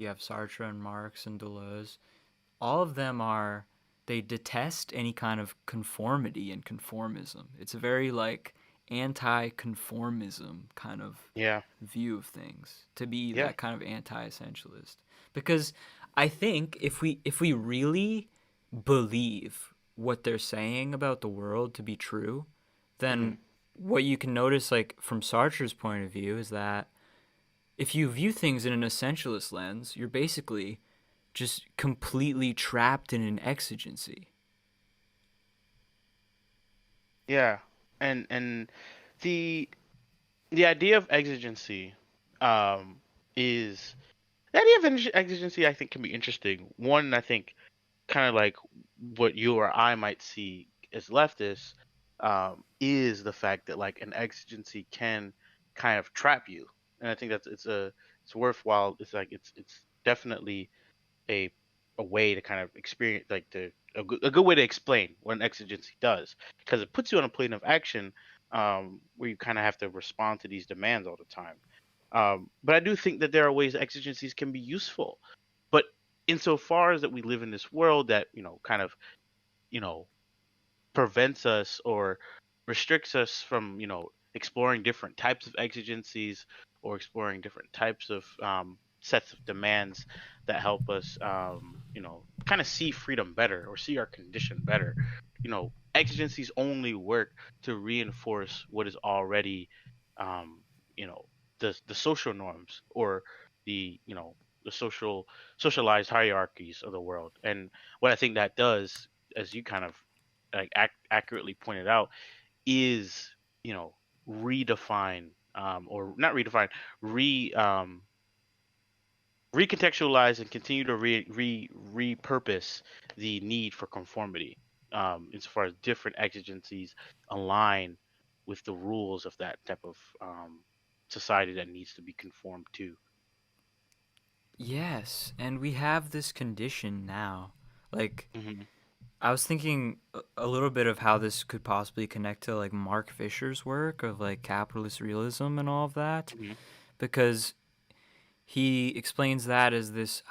you have Sartre and Marx and Deleuze. All of them are, they detest any kind of conformity and conformism. It's a very like anti-conformism kind of Yeah. view of things, to be Yeah. that kind of anti-essentialist. Because I think if we really believe what they're saying about the world to be true, Hmm. then what you can notice, like from Sartre's point of view, is that if you view things in an essentialist lens, you're basically just completely trapped in an exigency. Yeah. And the the idea of exigency um is the idea of exigency I think can be interesting. One, I think kind of like what you or I might see as leftists, is the fact that like an exigency can kind of trap you, and I think that's it's worthwhile. It's like it's definitely a a way to kind of experience like a good way to explain what an exigency does, because it puts you on a plane of action, where you kind of have to respond to these demands all the time. But I do think that there are ways exigencies can be useful, but insofar as that we live in this world that kind of you know prevents us or restricts us from exploring different types of exigencies or exploring different types of sets of demands that help us kind of see freedom better or see our condition better. Exigencies only work to reinforce what is already um, you know the social norms or the socialized hierarchies of the world. And what I think that does, as you kind of like accurately pointed out, is you know redefine, or not redefine, re recontextualize and continue to repurpose the need for conformity, insofar as different exigencies align with the rules of that type of society that needs to be conformed to. Yes, and we have this condition now. Like, Hmm. I was thinking a little bit of how this could possibly connect to like Mark Fisher's work of like capitalist realism and all of that, Hmm. because he explains that as this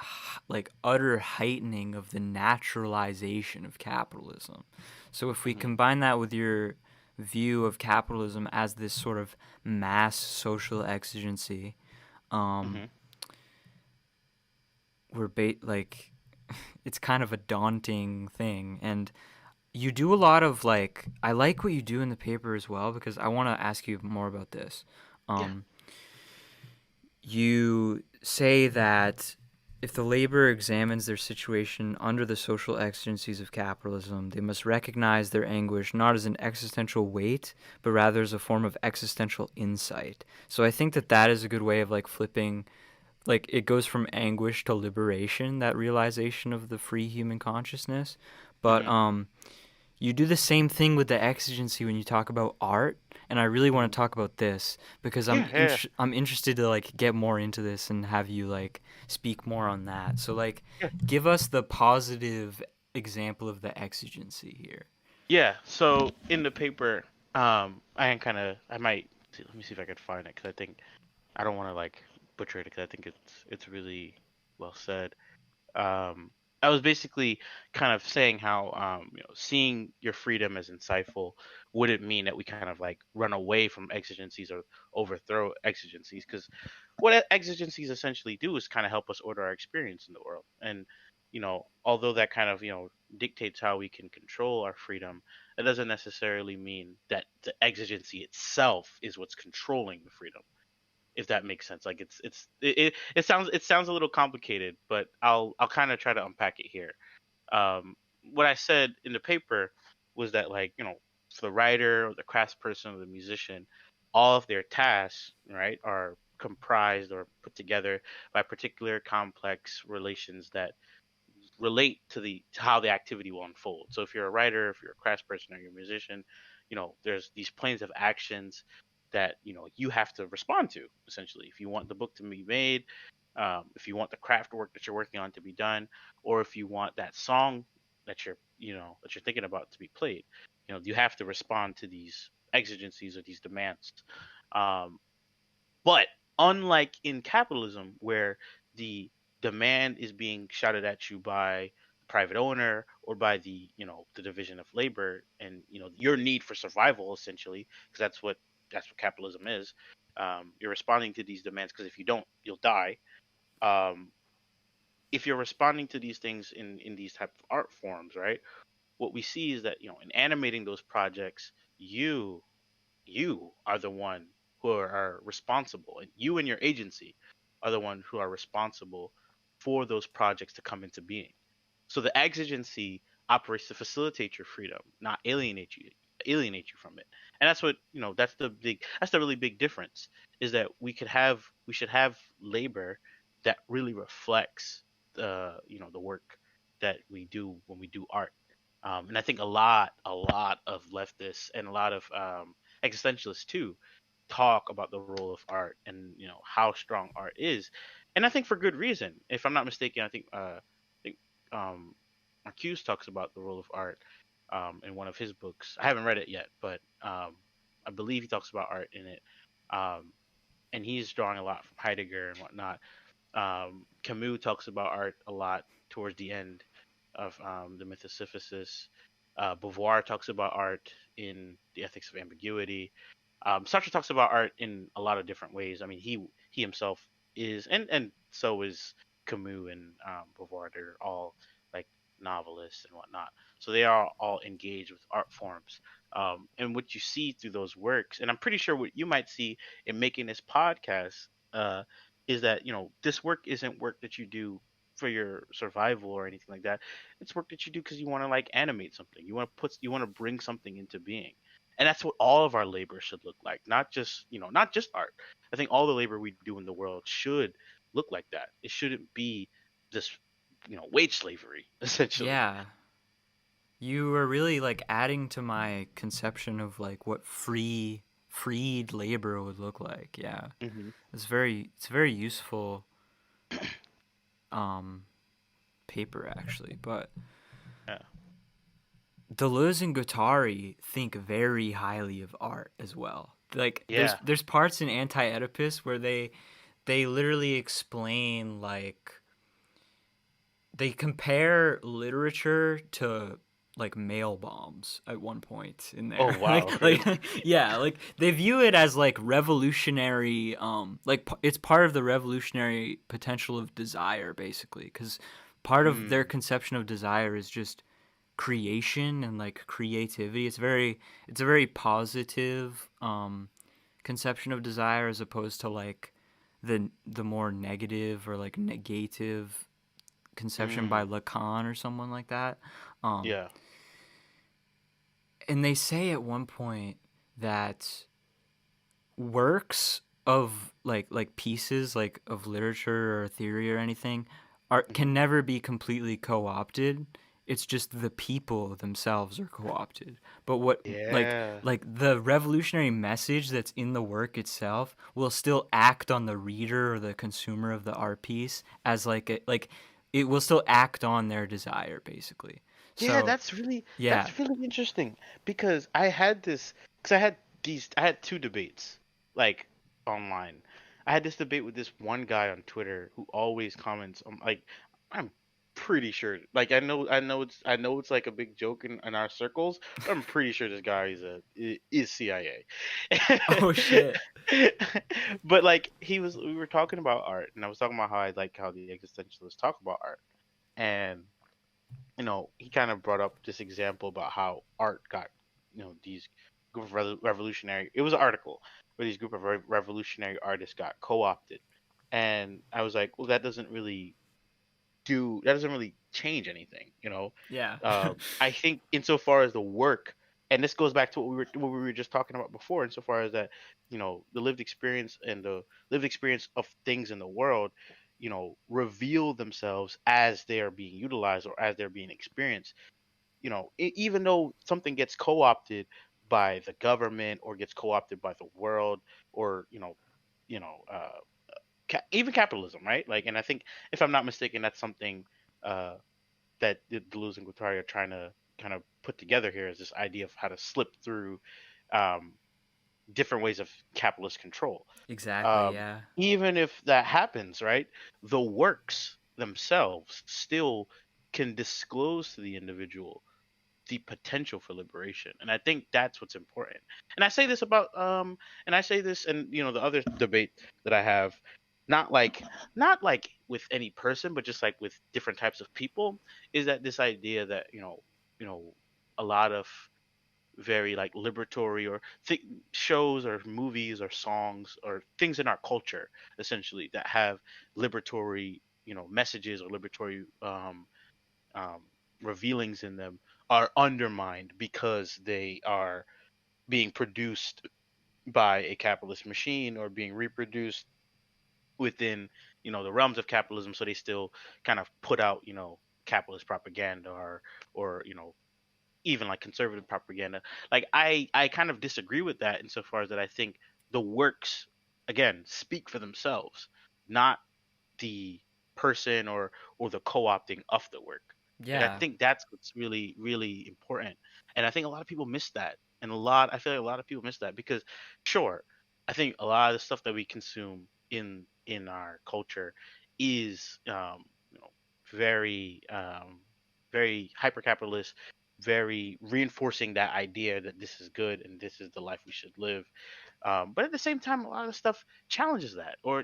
like utter heightening of the naturalization of capitalism. So if we Hmm. combine that with your view of capitalism as this sort of mass social exigency, um, Hmm. like it's kind of a daunting thing. And you do a lot of like, I like what you do in the paper as well, because I want to ask you more about this. Yeah. um, you say that if the laborer examines their situation under the social exigencies of capitalism, they must recognize their anguish not as an existential weight, but rather as a form of existential insight. So I think that that is a good way of like flipping, like it goes from anguish to liberation, that realization of the free human consciousness. But Hmm. you do the same thing with the exigency when you talk about art, and I really want Hmm. to talk about this because Yeah. Yeah. I'm interested to like get more into this and have you like speak more on that. So like, Yeah. give us the positive example of the exigency here. Yeah. So in the paper, I might see, let me see if I could find it, because I think I don't want to like butcher it, because I think it's really well said. Um, I was basically kind of saying how seeing your freedom as insightful wouldn't mean that we kind of like run away from exigencies or overthrow exigencies, because what exigencies essentially do is kind of help us order our experience in the world. And although that kind of dictates how we can control our freedom, it doesn't necessarily mean that the exigency itself is what's controlling the freedom, if that makes sense. Like it sounds a little complicated, but I'll kind of try to unpack it here. What I said in the paper was that, like, for the writer or the craftsperson or the musician, all of their tasks, right, are comprised or put together by particular complex relations that relate to how the activity will unfold. So if you're a writer, if you're a craftsperson or you're a musician, there's these planes of actions that you have to respond to, essentially, if you want the book to be made, if you want the craft work that you're working on to be done, or if you want that song that you're thinking about to be played. You have to respond to these exigencies or these demands. Um, but unlike in capitalism, where the demand is being shouted at you by the private owner or by the the division of labor, and your need for survival essentially, because that's what capitalism is. You're responding to these demands because if you don't, you'll die. Um, if you're responding to these things in these type of art forms, right? What we see is that in animating those projects, you are the one who are responsible, and you and your agency are the one who are responsible for those projects to come into being. So the exigency operates to facilitate your freedom, not alienate you from it. And that's what that's the really big difference, is that we should have labor that really reflects the work that we do when we do art. And I think a lot of leftists and a lot of existentialists too talk about the role of art and how strong art is, and I think for good reason. If I'm not mistaken, I think um, Marcuse talks about the role of art in one of his books. I haven't read it yet, but I believe he talks about art in it, um, and he's drawing a lot from Heidegger and whatnot. Camus talks about art a lot towards the end of the Myth of Sisyphus. Beauvoir talks about art in The Ethics of Ambiguity. Sartre talks about art in a lot of different ways. I mean, he himself is, and so is Camus and Beauvoir. They're all like novelists and whatnot, so they are all engaged with art forms. And what you see through those works, and I'm pretty sure what you might see in making this podcast, is that this work isn't work that you do for your survival or anything like that. It's work that you do because you want to like animate something. You want to bring something into being. And that's what all of our labor should look like, not just art. I think all the labor we do in the world should look like that. It shouldn't be this wage slavery essentially. Yeah. You were really like adding to my conception of like what freed labor would look like. Yeah. Hmm. It's very useful um paper actually, but Yeah. Deleuze and Guattari think very highly of art as well. Like there's Yeah. there's parts in anti-Oedipus where they literally explain like they compare literature to like mail bombs at one point in Oh there. wow, like really? yeah, like they view it as like revolutionary like it's part of the revolutionary potential of desire basically, cuz part of their Mm, conception of desire is just creation and like creativity. It's a very positive conception of desire as opposed to like the more negative or like negative conception by mm, Lacan or someone like that. Um, yeah. and they say at one point that works of like pieces like of literature or theory or anything are Hmm. can never be completely co-opted. It's just the people themselves are co-opted. But what Yeah. like the revolutionary message that's in the work itself will still act on the reader or the consumer of the art piece as like it will still act on their desire basically. Yeah, So yeah. that's really interesting because I had two debates like online. I had this debate with this one guy on Twitter who always comments like I'm pretty sure like I know it's like a big joke in our circles, but I'm pretty sure this guy is CIA. Oh shit. But like we were talking about art, and I was talking about how I like how the existentialists talk about art. And he kind of brought up this example about how art got, these group of revolutionary. It was an article where these group of revolutionary artists got co-opted, and I was like, well, that doesn't really change anything. Yeah. I think insofar as the work, and this goes back to what we were just talking about before, insofar as that, the lived experience and the lived experience of things in the world, reveal themselves as they are being utilized or as they're being experienced. Even though something gets co-opted by the government or gets co-opted by the world, or you know, even capitalism, right? Like, and I think if I'm not mistaken, that's something uh, that the Deleuze and Guattari are trying to kind of put together here, is this idea of how to slip through um, different ways of capitalist control. Exactly, Um, yeah. Even if that happens, right? The works themselves still can disclose to the individual the potential for liberation. And I think that's what's important. And I say this about and I say this, and the other debate that I have, not like not like with any person, but just like with different types of people, is that this idea that a lot of very like liberatory or shows or movies or songs or things in our culture essentially that have liberatory messages or liberatory um, revealings in them are undermined because they are being produced by a capitalist machine or being reproduced within the realms of capitalism, so they still kind of put out capitalist propaganda or even like conservative propaganda. Like I kind of disagree with that insofar as that I think the works again speak for themselves, not the person or the co-opting of the work. Like I Yeah. think that's what's really really important, and I think a lot of people miss that, and I feel like a lot of people miss that because, sure, I think a lot of the stuff that we consume in our culture is very very hyper capitalist, very reinforcing that idea that this is good and this is the life we should live, but at the same time, a lot of the stuff challenges that, or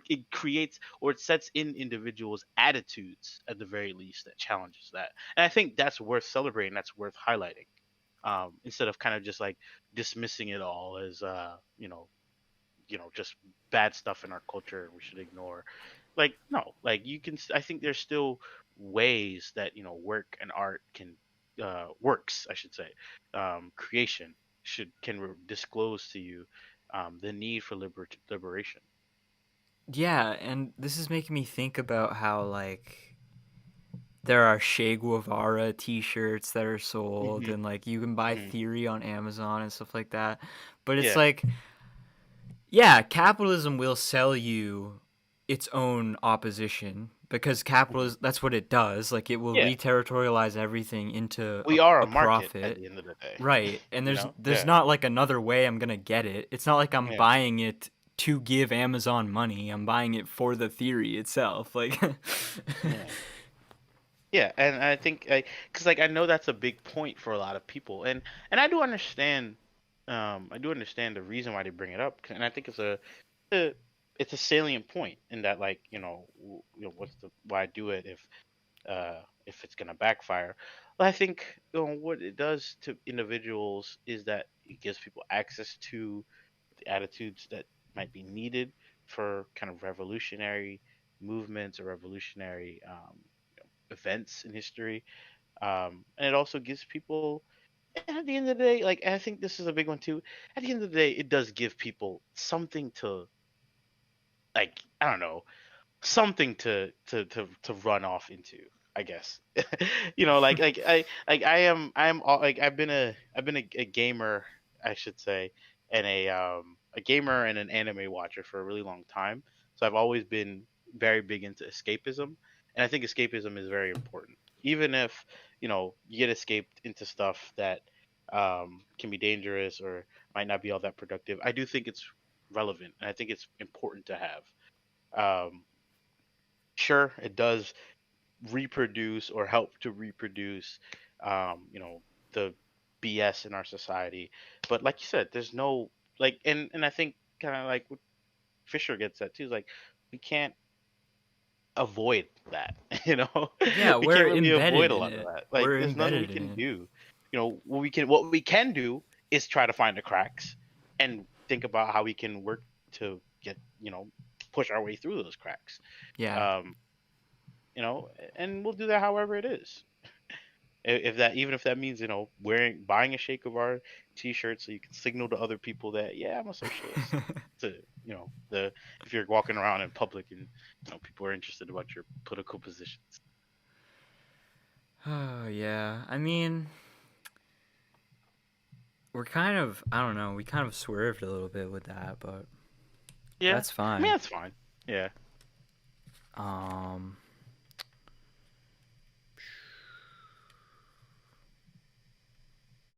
it creates or it sets in individuals' attitudes at the very least that challenges that. And I think that's worth celebrating. That's worth highlighting, instead of kind of just like dismissing it all as just bad stuff in our culture we should ignore. Like no, like I think there's still ways that work and art can works I should say, creation disclose to you the need for liberation. Yeah, and this is making me think about how like there are Che Guevara t-shirts that are sold, Hmm. and like you can buy Hmm. Theory on Amazon and stuff like that. But it's Yeah. like, yeah, capitalism will sell you its own opposition because Hmm. capitalism, that's what it does. Like it will Yeah, reterritorialize everything into we are a a market at profit. the end of the day. Right. And there's Yeah. not like another way I'm going to get it. It's not like I'm Yeah. buying it to give Amazon money. I'm buying it for the theory itself. Like Yeah. Yeah, and I think because like I know that's a big point for a lot of people, and I do understand the reason why they bring it up, and I think a it's a salient point in that like what's the why do it if it's gonna backfire. But I think what it does to individuals is that it gives people access to the attitudes that might be needed for kind of revolutionary movements or revolutionary events in history, and it also gives people, and at the end of the day, like and I think this is a big one too, at the end of the day it does give people something to, like, I don't know, something to run off into, I guess. Like I've been a gamer, I should say, and a gamer and an anime watcher for a really long time, so I've always been very big into escapism, and I think escapism is very important, even if you get escaped into stuff that can be dangerous or might not be all that productive. I do think it's relevant, and I think it's important to have. Sure, it does reproduce or help to reproduce, the BS in our society. But like you said, there's no like, and I think kind of like what Fisher gets at too is like we can't avoid that. yeah, We we're can't really avoid embedded a in lot of it. that. Like, We're there's nothing we embedded can in it. do. What we can do is try to find the cracks and think about how we can work to get push our way through those cracks. Yeah. Um, and we'll do that however it is. If that, even if that means buying a Shake of our T-shirt so you can signal to other people that, yeah, I'm a socialist. To the if you're walking around in public and people are interested about your political positions. Oh, yeah. I mean, we're kind of, I don't know, we kind of swerved a little bit with that, but Yeah, that's I mean fine. that's fine. Yeah. Um